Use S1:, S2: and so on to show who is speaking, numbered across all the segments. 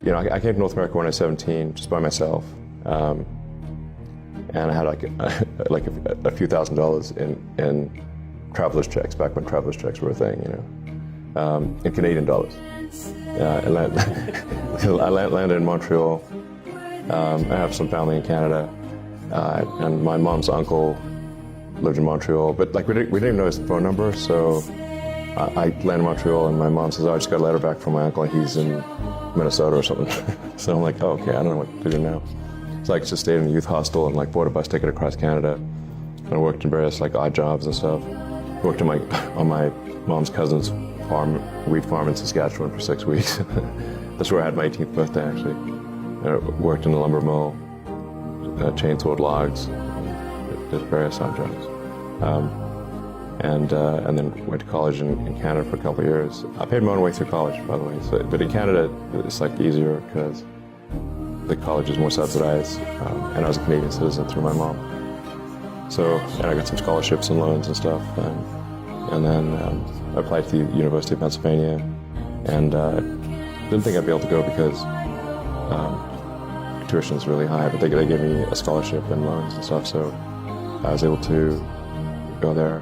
S1: You know, I came to North America when I was 17, just by myself, and I had like a few $1,000s in traveler's checks back when traveler's checks were a thing, you know, in Canadian dollars. I landed in Montreal. I have some family in Canada, and my mom's uncle lived in Montreal, but like we didn't even know his phone number, so I landed in Montreal, and my mom says, "Oh, I just got a letter back from my uncle, and he's in Minnesota or something." So I'm like, "Oh, okay, I don't know what to do now." So I just stayed in a youth hostel and like bought a bus ticket across Canada, and I worked in various like odd jobs and stuff. I worked on my mom's cousin's farm, wheat farm in Saskatchewan for 6 weeks. That's where I had my 18th birthday, actually. I worked in the lumber mill, chainsawed logs, did various odd jobs. And then went to college in Canada for a couple of years. I paid my own way through college, by the way. So, but in Canada, it's like easier because the college is more subsidized, and I was a Canadian citizen through my mom. So, and I got some scholarships and loans and stuff. And then I applied to the University of Pennsylvania, and didn't think I'd be able to go because tuition is really high, but they gave me a scholarship and loans and stuff, so I was able to go there.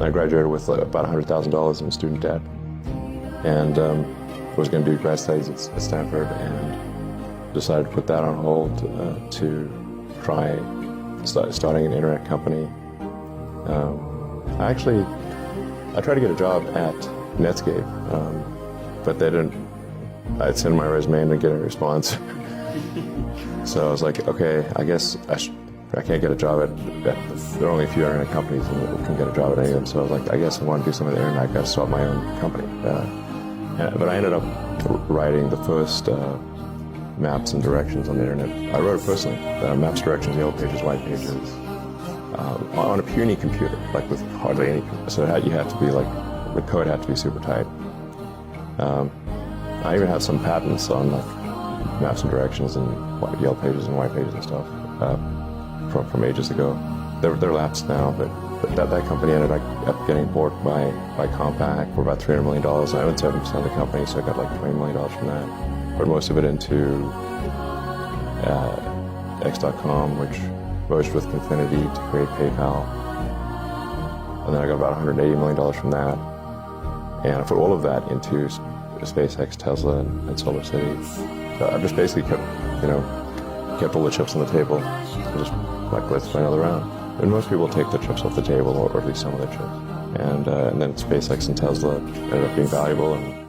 S1: I graduated with about $100,000 in student debt, and was going to do grad studies at Stanford, and decided to put that on hold to try starting an internet company. I tried to get a job at Netscape, but they didn't. I'd send my resume and didn't get a response. So I was like, okay, I guess I can't get a job at there are only a few internet companies and can get a job at any of them. So I was like, I guess I want to do something with the internet. I got to start my own company. But I ended up writing the first maps and directions on the internet. I wrote it personally. Maps, directions, yellow pages, white pages, on a puny computer, like with hardly any. So you had to be like, the code had to be super tight. I even have some patents on like maps and directions and yellow pages and white pages and stuff from ages ago. They're lapsed now, but that company ended up getting bought by Compaq for about $300 million. I owned 7% of the company, so I got like $20 million from that. Put most of it into X.com, which merged with Confinity to create PayPal. And then I got about $180 million from that. And I put all of that into SpaceX, Tesla, and SolarCity. So I just basically kept all the chips on the table and just like, let's play another round. And most people take the chips off the table, or at least some of the chips. And then SpaceX and Tesla ended up being valuable, and